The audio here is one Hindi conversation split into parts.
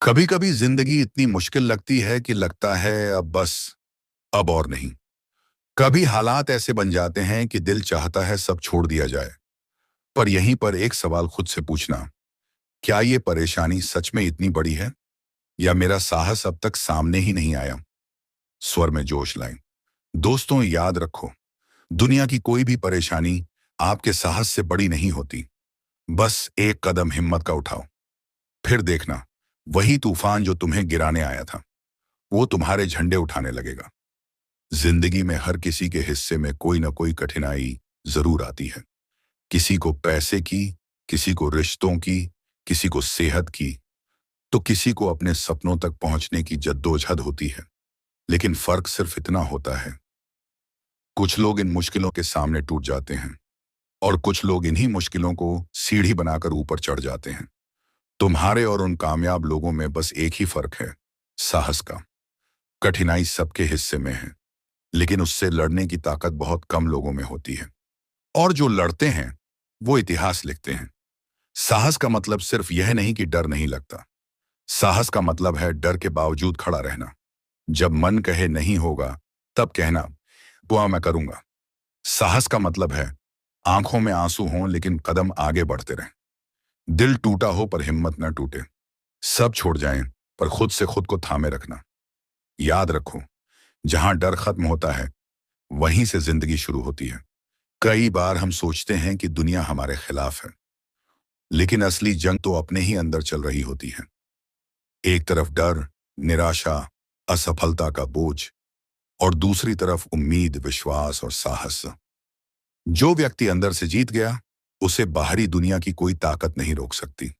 कभी कभी जिंदगी इतनी मुश्किल लगती है कि लगता है अब बस, अब और नहीं। कभी हालात ऐसे बन जाते हैं कि दिल चाहता है सब छोड़ दिया जाए। पर यहीं पर एक सवाल खुद से पूछना, क्या ये परेशानी सच में इतनी बड़ी है, या मेरा साहस अब तक सामने ही नहीं आया। स्वर में जोश लाएं। दोस्तों, याद रखो, दुनिया की कोई भी परेशानी आपके साहस से बड़ी नहीं होती। बस एक कदम हिम्मत का उठाओ, फिर देखना, वही तूफान जो तुम्हें गिराने आया था वो तुम्हारे झंडे उठाने लगेगा। जिंदगी में हर किसी के हिस्से में कोई ना कोई कठिनाई जरूर आती है। किसी को पैसे की, किसी को रिश्तों की, किसी को सेहत की, तो किसी को अपने सपनों तक पहुंचने की जद्दोजहद होती है। लेकिन फर्क सिर्फ इतना होता है, कुछ लोग इन मुश्किलों के सामने टूट जाते हैं और कुछ लोग इन्हीं मुश्किलों को सीढ़ी बनाकर ऊपर चढ़ जाते हैं। तुम्हारे और उन कामयाब लोगों में बस एक ही फर्क है, साहस का। कठिनाई सबके हिस्से में है, लेकिन उससे लड़ने की ताकत बहुत कम लोगों में होती है। और जो लड़ते हैं वो इतिहास लिखते हैं। साहस का मतलब सिर्फ यह नहीं कि डर नहीं लगता। साहस का मतलब है डर के बावजूद खड़ा रहना। जब मन कहे नहीं होगा, तब कहना, बुआ मैं करूंगा। साहस का मतलब है आंखों में आंसू हों लेकिन कदम आगे बढ़ते रहें। दिल टूटा हो पर हिम्मत न टूटे। सब छोड़ जाएं पर खुद से खुद को थामे रखना। याद रखो, जहां डर खत्म होता है वहीं से जिंदगी शुरू होती है। कई बार हम सोचते हैं कि दुनिया हमारे खिलाफ है, लेकिन असली जंग तो अपने ही अंदर चल रही होती है। एक तरफ डर, निराशा, असफलता का बोझ, और दूसरी तरफ उम्मीद, विश्वास और साहस। जो व्यक्ति अंदर से जीत गया, उसे बाहरी दुनिया की कोई ताकत नहीं रोक सकती।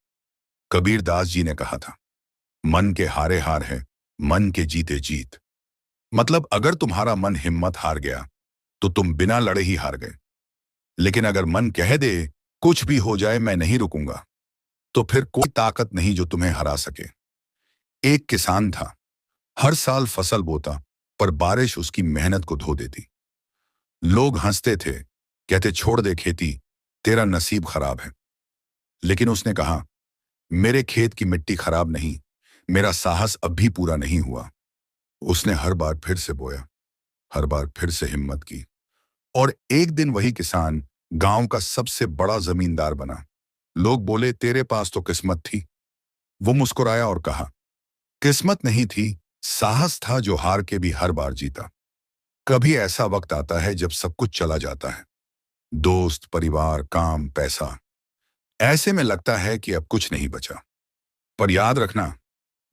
कबीर दास जी ने कहा था, मन के हारे हार है, मन के जीते जीत। मतलब अगर तुम्हारा मन हिम्मत हार गया तो तुम बिना लड़े ही हार गए। लेकिन अगर मन कह दे कुछ भी हो जाए मैं नहीं रुकूंगा, तो फिर कोई ताकत नहीं जो तुम्हें हरा सके। एक किसान था, हर साल फसल बोता, पर बारिश उसकी मेहनत को धो देती। लोग हंसते थे, कहते छोड़ दे खेती, तेरा नसीब खराब है। लेकिन उसने कहा, मेरे खेत की मिट्टी खराब नहीं, मेरा साहस अब भी पूरा नहीं हुआ। उसने हर बार फिर से बोया, हर बार फिर से हिम्मत की, और एक दिन वही किसान गांव का सबसे बड़ा जमींदार बना। लोग बोले, तेरे पास तो किस्मत थी। वो मुस्कुराया और कहा, किस्मत नहीं थी, साहस था जो हार के भी हर बार जीता। कभी ऐसा वक्त आता है जब सब कुछ चला जाता है, दोस्त, परिवार, काम, पैसा। ऐसे में लगता है कि अब कुछ नहीं बचा। पर याद रखना,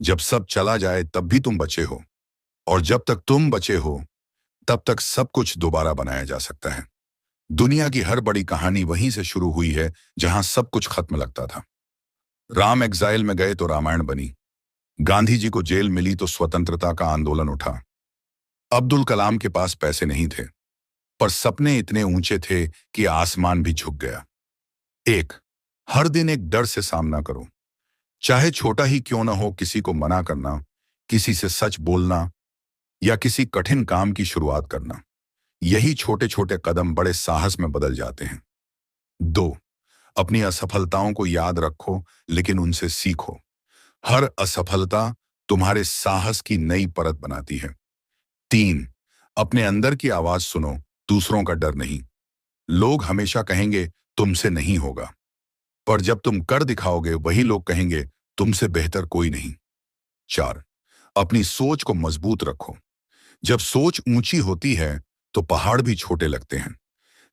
जब सब चला जाए तब भी तुम बचे हो, और जब तक तुम बचे हो तब तक सब कुछ दोबारा बनाया जा सकता है। दुनिया की हर बड़ी कहानी वहीं से शुरू हुई है जहां सब कुछ खत्म लगता था। राम एग्जाइल में गए तो रामायण बनी, गांधी जी को जेल मिली तो स्वतंत्रता का आंदोलन उठा, अब्दुल कलाम के पास पैसे नहीं थे, पर सपने इतने ऊंचे थे कि आसमान भी झुक गया। एक, हर दिन एक डर से सामना करो, चाहे छोटा ही क्यों ना हो। किसी को मना करना, किसी से सच बोलना, या किसी कठिन काम की शुरुआत करना, यही छोटे छोटे कदम बड़े साहस में बदल जाते हैं। दो, अपनी असफलताओं को याद रखो लेकिन उनसे सीखो। हर असफलता तुम्हारे साहस की नई परत बनाती है। तीन, अपने अंदर की आवाज सुनो, दूसरों का डर नहीं। लोग हमेशा कहेंगे तुमसे नहीं होगा, पर जब तुम कर दिखाओगे वही लोग कहेंगे तुमसे बेहतर कोई नहीं। चार, अपनी सोच को मजबूत रखो। जब सोच ऊंची होती है तो पहाड़ भी छोटे लगते हैं।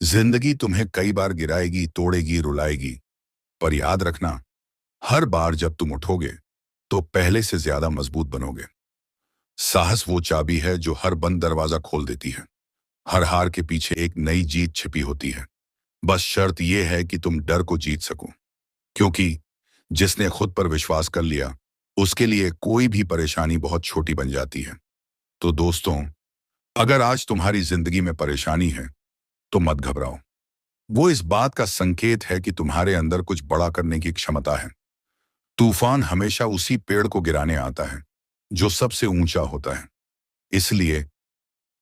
जिंदगी तुम्हें कई बार गिराएगी, तोड़ेगी, रुलाएगी, पर याद रखना, हर बार जब तुम उठोगे तो पहले से ज्यादा मजबूत बनोगे। साहस वो चाबी है जो हर बंद दरवाजा खोल देती है। हर हार के पीछे एक नई जीत छिपी होती है। बस शर्त यह है कि तुम डर को जीत सको, क्योंकि जिसने खुद पर विश्वास कर लिया उसके लिए कोई भी परेशानी बहुत छोटी बन जाती है। तो दोस्तों, अगर आज तुम्हारी जिंदगी में परेशानी है तो मत घबराओ। वो इस बात का संकेत है कि तुम्हारे अंदर कुछ बड़ा करने की क्षमता है। तूफान हमेशा उसी पेड़ को गिराने आता है जो सबसे ऊंचा होता है। इसलिए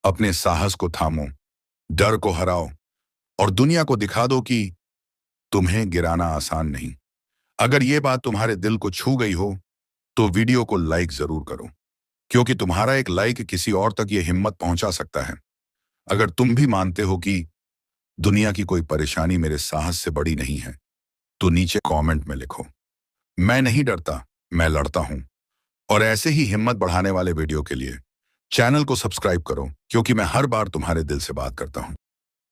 अपने साहस को थामो, डर को हराओ, और दुनिया को दिखा दो कि तुम्हें गिराना आसान नहीं। अगर ये बात तुम्हारे दिल को छू गई हो तो वीडियो को लाइक जरूर करो, क्योंकि तुम्हारा एक लाइक किसी और तक ये हिम्मत पहुंचा सकता है। अगर तुम भी मानते हो कि दुनिया की कोई परेशानी मेरे साहस से बड़ी नहीं है, तो नीचे कमेंट में लिखो, मैं नहीं डरता, मैं लड़ता हूं। और ऐसे ही हिम्मत बढ़ाने वाले वीडियो के लिए चैनल को सब्सक्राइब करो, क्योंकि मैं हर बार तुम्हारे दिल से बात करता हूं।